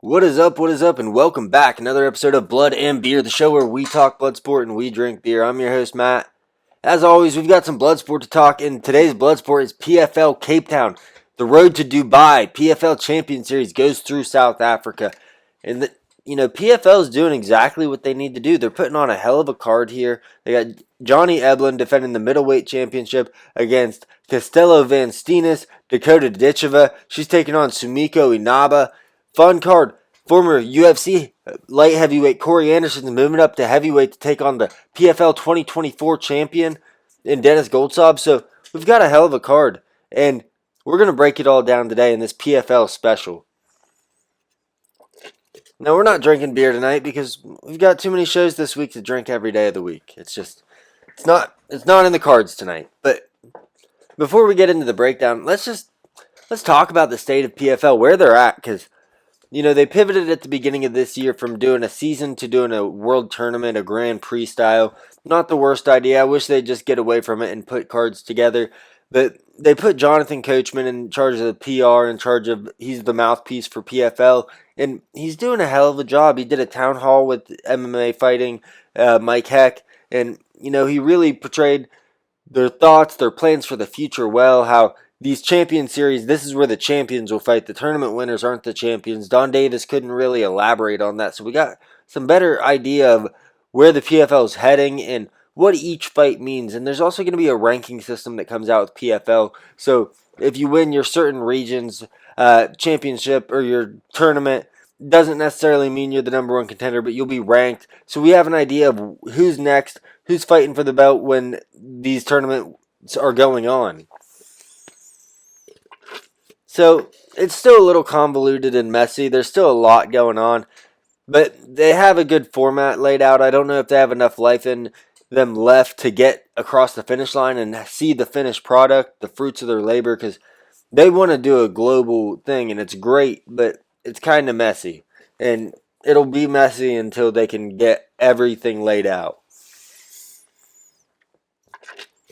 What is up, and welcome back. Another episode of Blood and Beer, the show where we talk blood sport and we drink beer. I'm your host, Matt. As always, we've got some blood sport to talk, and today's blood sport is PFL Capetown. The road to Dubai, PFL Champion Series goes through South Africa. And, PFL is doing exactly what they need to do. They're putting on a hell of a card here. They got Johnny Eblen defending the middleweight championship against Castello Van Steenis, Dakota Ditcheva. She's taking on Sumiko Inaba. Fun card. Former UFC light heavyweight Corey Anderson is moving up to heavyweight to take on the PFL 2024 champion in Dennis Goldsob. So we've got a hell of a card. And we're going to break it all down today in this PFL special. Now, we're not drinking beer tonight because we've got too many shows this week to drink every day of the week. It's not in the cards tonight. But before we get into the breakdown, let's talk about the state of PFL, where they're at, because they pivoted at the beginning of this year from doing a season to doing a world tournament, a Grand Prix style. Not the worst idea. I wish they'd just get away from it and put cards together. But they put Jonathan Coachman in charge of the PR, he's the mouthpiece for PFL. And he's doing a hell of a job. He did a town hall with MMA fighting, Mike Heck. And, he really portrayed their thoughts, their plans for the future well, how these champion series, this is where the champions will fight. The tournament winners aren't the champions. Don Davis couldn't really elaborate on that. So we got some better idea of where the PFL is heading and what each fight means. And there's also going to be a ranking system that comes out with PFL. So if you win your certain region's championship or your tournament, doesn't necessarily mean you're the number one contender, but you'll be ranked. So we have an idea of who's next, who's fighting for the belt when these tournaments are going on. So it's still a little convoluted and messy. There's still a lot going on. But they have a good format laid out. I don't know if they have enough life in them left to get across the finish line and see the finished product, the fruits of their labor, because they want to do a global thing, and it's great, but it's kind of messy. And it'll be messy until they can get everything laid out.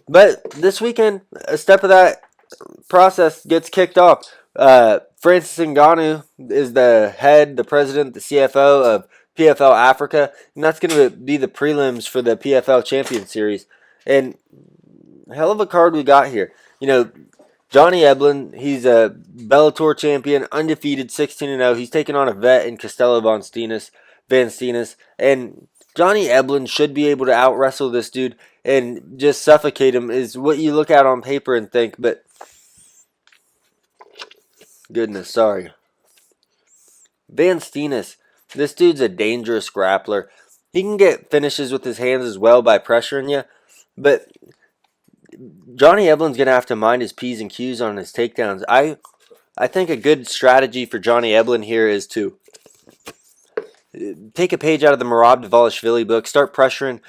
But this weekend, a step of that process gets kicked off. Francis Ngannou is the president, the CFO of PFL Africa, and that's going to be the prelims for the PFL Champion Series. And hell of a card we got here. Johnny Eblen, he's a Bellator champion, undefeated, 16-0. He's taking on a vet in Castello Van Steenis, and Johnny Eblen should be able to out-wrestle this dude and just suffocate him is what you look at on paper and think, but goodness, sorry. Van Steenis, this dude's a dangerous grappler. He can get finishes with his hands as well by pressuring you, but Johnny Eblen's going to have to mind his P's and Q's on his takedowns. I think a good strategy for Johnny Eblen here is to take a page out of the Merab Dvalishvili book, start pressuring,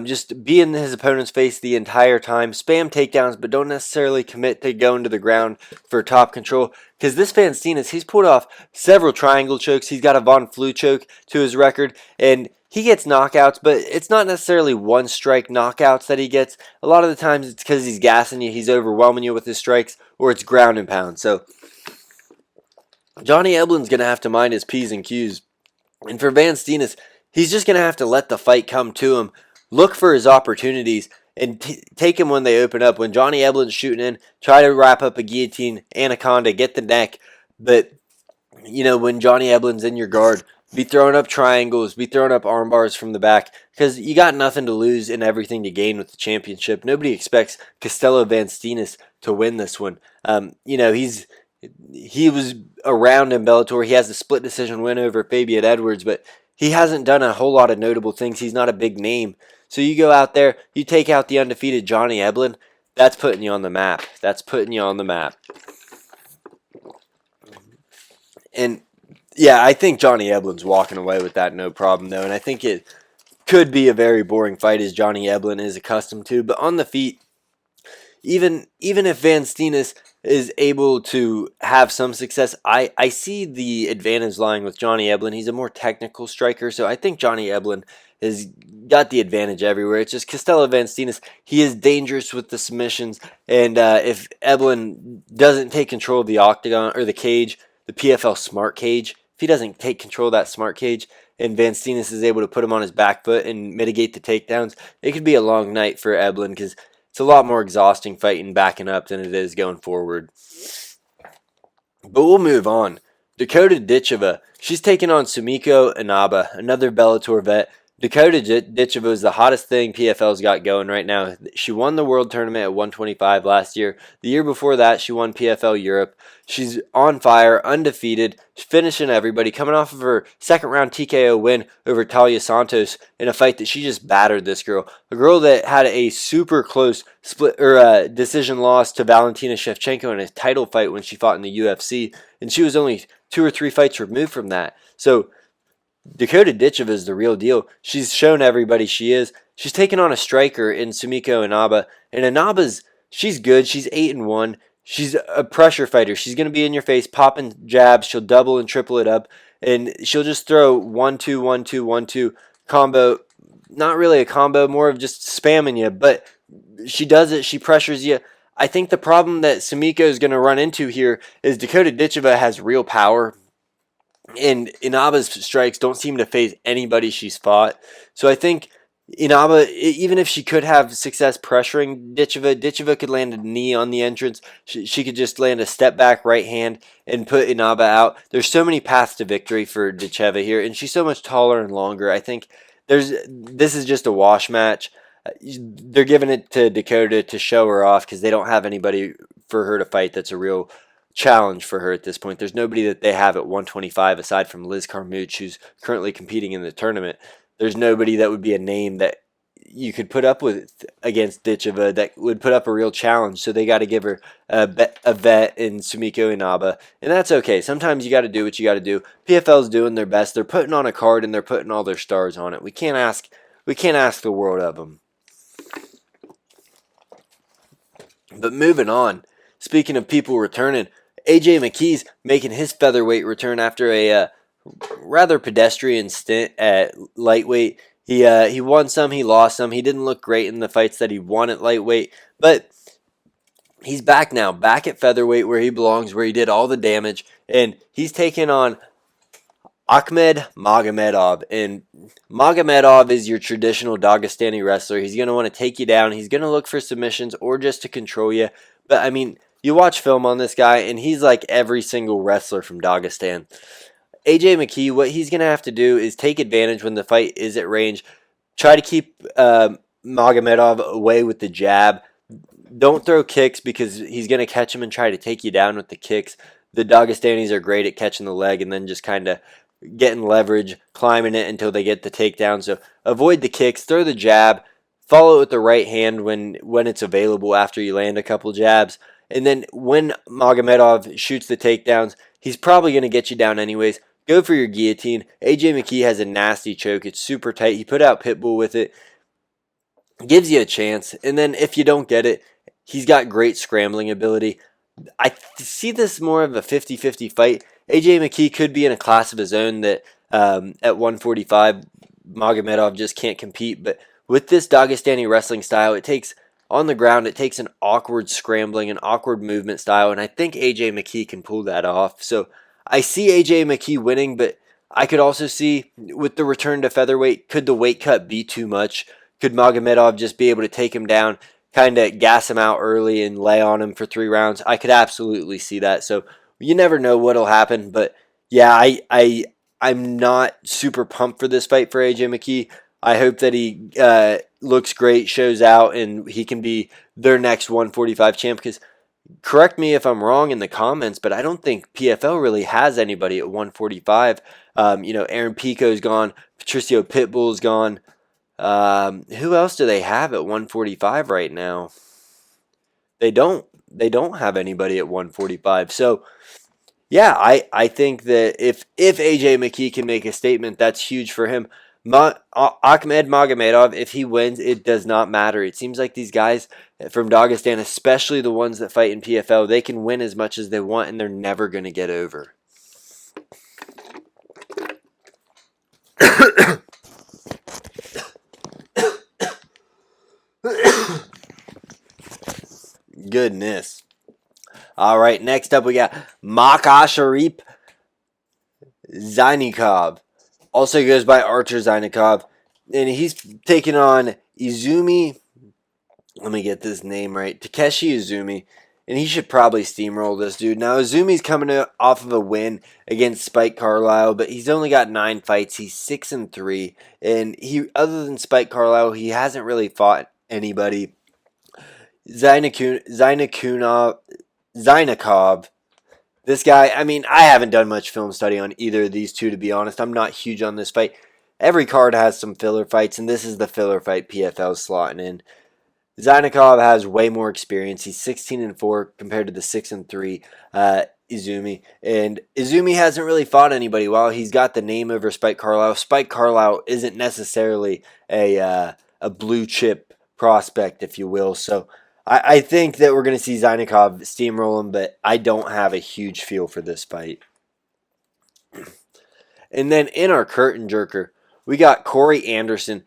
just be in his opponent's face the entire time, spam takedowns, but don't necessarily commit to going to the ground for top control. Because this Van Steenis, he's pulled off several triangle chokes. He's got a Von Flue choke to his record, and he gets knockouts, but it's not necessarily one-strike knockouts that he gets. A lot of the times it's because he's gassing you, he's overwhelming you with his strikes, or it's ground and pound. So Johnny Eblen's going to have to mind his P's and Q's. And for Van Steenis, he's just going to have to let the fight come to him, look for his opportunities, and take him when they open up. When Johnny Eblen's shooting in, try to wrap up a guillotine, anaconda, get the neck. But, when Johnny Eblen's in your guard, be throwing up triangles, be throwing up arm bars from the back, because you got nothing to lose and everything to gain with the championship. Nobody expects Castello Van Steenis to win this one. He was around in Bellator. He has a split decision win over Fabian Edwards, but he hasn't done a whole lot of notable things. He's not a big name. So you go out there, you take out the undefeated Johnny Eblen, that's putting you on the map. And yeah, I think Johnny Eblen's walking away with that no problem, though. And I think it could be a very boring fight, as Johnny Eblen is accustomed to. But on the feet, even if Van Steenis is able to have some success, I see the advantage lying with Johnny Eblen. He's a more technical striker, so I think Johnny Eblen has got the advantage everywhere. It's just Castello Van Steenis, he is dangerous with the submissions, and if Eblen doesn't take control of the octagon or the cage, the PFL smart cage, if he doesn't take control of that smart cage and Van Steenis is able to put him on his back foot and mitigate the takedowns, it could be a long night for Eblen because it's a lot more exhausting fighting backing up than it is going forward. But we'll move on. Dakota Ditcheva, she's taking on Sumiko Inaba, another Bellator vet. Dakota Ditcheva is the hottest thing PFL's got going right now. She won the World Tournament at 125 last year. The year before that, she won PFL Europe. She's on fire, undefeated, finishing everybody, coming off of her second round TKO win over Talia Santos in a fight that she just battered this girl. A girl that had a super close split or decision loss to Valentina Shevchenko in a title fight when she fought in the UFC, and she was only 2 or 3 fights removed from that. So Dakota Ditcheva is the real deal. She's shown everybody she is. She's taken on a striker in Sumiko Inaba, and she's good. She's 8-1. She's a pressure fighter. She's going to be in your face, popping jabs. She'll double and triple it up, and she'll just throw 1-2, 1-2, 1-2 combo. Not really a combo, more of just spamming you, but she does it. She pressures you. I think the problem that Sumiko is going to run into here is Dakota Ditcheva has real power, and Inaba's strikes don't seem to phase anybody she's fought. So I think Inaba, even if she could have success pressuring Ditcheva could land a knee on the entrance. She could just land a step back right hand and put Inaba out. There's so many paths to victory for Ditcheva here, and she's so much taller and longer. I think this is just a wash match. They're giving it to Dakota to show her off because they don't have anybody for her to fight that's a real challenge for her at this point. There's nobody that they have at 125 aside from Liz Carmouche, who's currently competing in the tournament. There's nobody that would be a name that you could put up with against Ditcheva that would put up a real challenge. So they got to give her a vet in Sumiko Inaba, and that's okay. Sometimes you got to do what you got to do. PFL's doing their best. They're putting on a card and they're putting all their stars on it. We can't ask the world of them. But moving on. Speaking of people returning, AJ McKee's making his featherweight return after a rather pedestrian stint at lightweight. He won some, he lost some. He didn't look great in the fights that he won at lightweight, but he's back now, back at featherweight where he belongs, where he did all the damage, and he's taking on Ahmed Magomedov. And Magomedov is your traditional Dagestani wrestler. He's going to want to take you down. He's going to look for submissions or just to control you. But, I mean, you watch film on this guy, and he's like every single wrestler from Dagestan. AJ McKee, what he's going to have to do is take advantage when the fight is at range. Try to keep Magomedov away with the jab. Don't throw kicks because he's going to catch him and try to take you down with the kicks. The Dagestanis are great at catching the leg and then just kind of getting leverage, climbing it until they get the takedown. So avoid the kicks, throw the jab, follow it with the right hand when it's available after you land a couple jabs. And then when Magomedov shoots the takedowns, he's probably going to get you down anyways. Go for your guillotine. AJ McKee has a nasty choke. It's super tight. He put out Pitbull with it. Gives you a chance. And then if you don't get it, he's got great scrambling ability. I see this more of a 50-50 fight. AJ McKee could be in a class of his own that at 145, Magomedov just can't compete. But with this Dagestani wrestling style, it takes on the ground, it takes an awkward scrambling, an awkward movement style, and I think AJ McKee can pull that off. So I see AJ McKee winning, but I could also see with the return to featherweight, could the weight cut be too much? Could Magomedov just be able to take him down, kind of gas him out early and lay on him for 3 rounds? I could absolutely see that. So you never know what'll happen, but yeah, I'm not super pumped for this fight for AJ McKee. I hope that he looks great, shows out, and he can be their next 145 champ. Because correct me if I'm wrong in the comments, but I don't think PFL really has anybody at 145. Aaron Pico's gone, Patricio Pitbull's gone. Who else do they have at 145 right now? They don't have anybody at 145. So yeah, I think that if AJ McKee can make a statement, that's huge for him. Ahmed Magomedov, if he wins, it does not matter. It seems like these guys from Dagestan, especially the ones that fight in PFL, they can win as much as they want and they're never going to get over. Goodness. All right, next up we got Makah Sharif Zainikov. Also goes by Archer Zainikov. And he's taking on Izumi. Let me get this name right. Takeshi Izumi. And he should probably steamroll this dude. Now, Izumi's coming off of a win against Spike Carlisle, but he's only got 9 fights. He's 6-3. And other than Spike Carlisle, he hasn't really fought anybody. Zainikov. This guy, I mean, I haven't done much film study on either of these two, to be honest. I'm not huge on this fight. Every card has some filler fights, and this is the filler fight PFL's slotting in. Zainikov has way more experience. He's 16-4 compared to the 6-3 Izumi. And Izumi hasn't really fought anybody. While he's got the name over Spike Carlisle, Spike Carlisle isn't necessarily a blue chip prospect, if you will. So I think that we're going to see Zainikov steamroll him, but I don't have a huge feel for this fight. And then in our curtain jerker, we got Corey Anderson,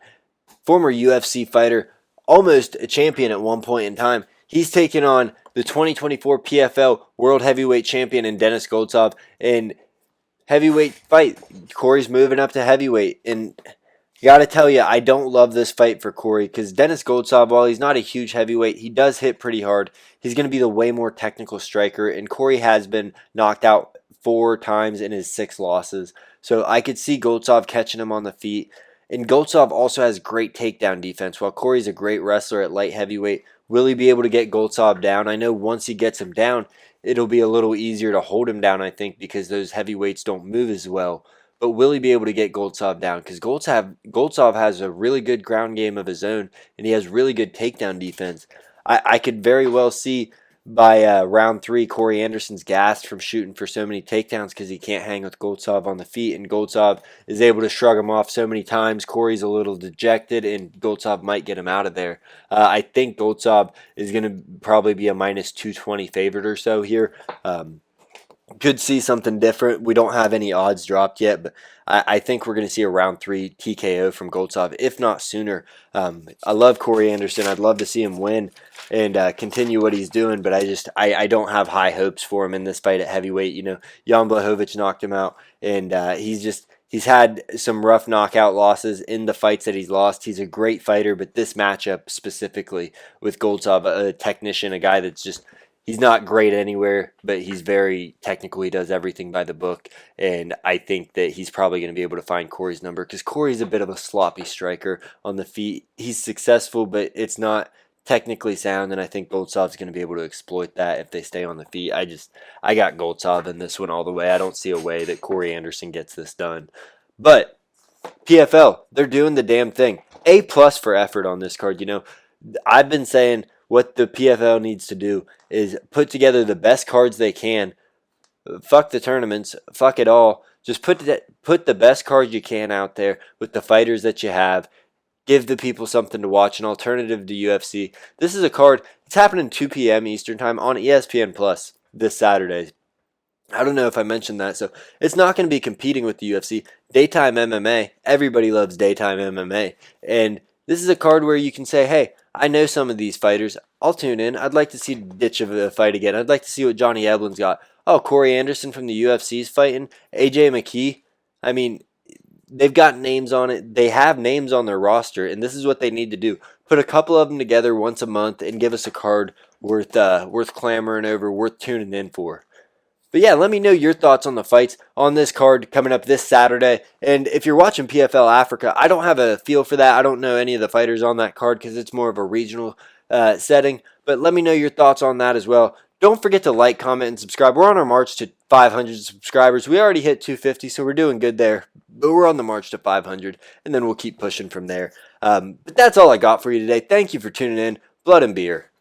former UFC fighter, almost a champion at one point in time. He's taking on the 2024 PFL World Heavyweight Champion in Denis Goltsov in heavyweight fight. Corey's moving up to heavyweight, and got to tell you, I don't love this fight for Corey because Denis Goltsov, while he's not a huge heavyweight, he does hit pretty hard. He's going to be the way more technical striker, and Corey has been knocked out 4 times in his 6 losses. So I could see Goltsov catching him on the feet. And Goltsov also has great takedown defense. While Corey's a great wrestler at light heavyweight, will he be able to get Goltsov down? I know once he gets him down, it'll be a little easier to hold him down, I think, because those heavyweights don't move as well. But will he be able to get Goltsov down? Because Goltsov has a really good ground game of his own, and he has really good takedown defense. I could very well see by round 3, Corey Anderson's gassed from shooting for so many takedowns because he can't hang with Goltsov on the feet, and Goltsov is able to shrug him off so many times. Corey's a little dejected, and Goltsov might get him out of there. I think Goltsov is going to probably be a minus 220 favorite or so here. Could see something different. We don't have any odds dropped yet, but I think we're going to see a round 3 TKO from Goltsov, if not sooner. I love Corey Anderson. I'd love to see him win and continue what he's doing, but I don't have high hopes for him in this fight at heavyweight. You know, Jan Blachowicz knocked him out, and he's had some rough knockout losses in the fights that he's lost. He's a great fighter, but this matchup specifically with Goltsov, a technician, a guy that's just, he's not great anywhere, but he's very technical. He does everything by the book, and I think that he's probably going to be able to find Corey's number because Corey's a bit of a sloppy striker on the feet. He's successful, but it's not technically sound, and I think Goltsov's going to be able to exploit that if they stay on the feet. I got Goltsov in this one all the way. I don't see a way that Corey Anderson gets this done. But PFL, they're doing the damn thing. A+ for effort on this card. You know, I've been saying what the PFL needs to do is put together the best cards they can. Fuck the tournaments. Fuck it all. Just put the best cards you can out there with the fighters that you have. Give the people something to watch, an alternative to UFC. This is a card. It's happening 2 p.m. Eastern Time on ESPN Plus this Saturday. I don't know if I mentioned that. So it's not going to be competing with the UFC. Daytime MMA. Everybody loves daytime MMA. And this is a card where you can say, hey, I know some of these fighters. I'll tune in. I'd like to see Ditcheva fight again. I'd like to see what Johnny Eblen's got. Oh, Corey Anderson from the UFC's fighting. AJ McKee. I mean, they've got names on it. They have names on their roster, and this is what they need to do. Put a couple of them together once a month and give us a card worth clamoring over, worth tuning in for. But yeah, let me know your thoughts on the fights on this card coming up this Saturday. And if you're watching PFL Africa, I don't have a feel for that. I don't know any of the fighters on that card because it's more of a regional setting. But let me know your thoughts on that as well. Don't forget to like, comment, and subscribe. We're on our march to 500 subscribers. We already hit 250, so we're doing good there. But we're on the march to 500, and then we'll keep pushing from there. But that's all I got for you today. Thank you for tuning in. Blood and beer.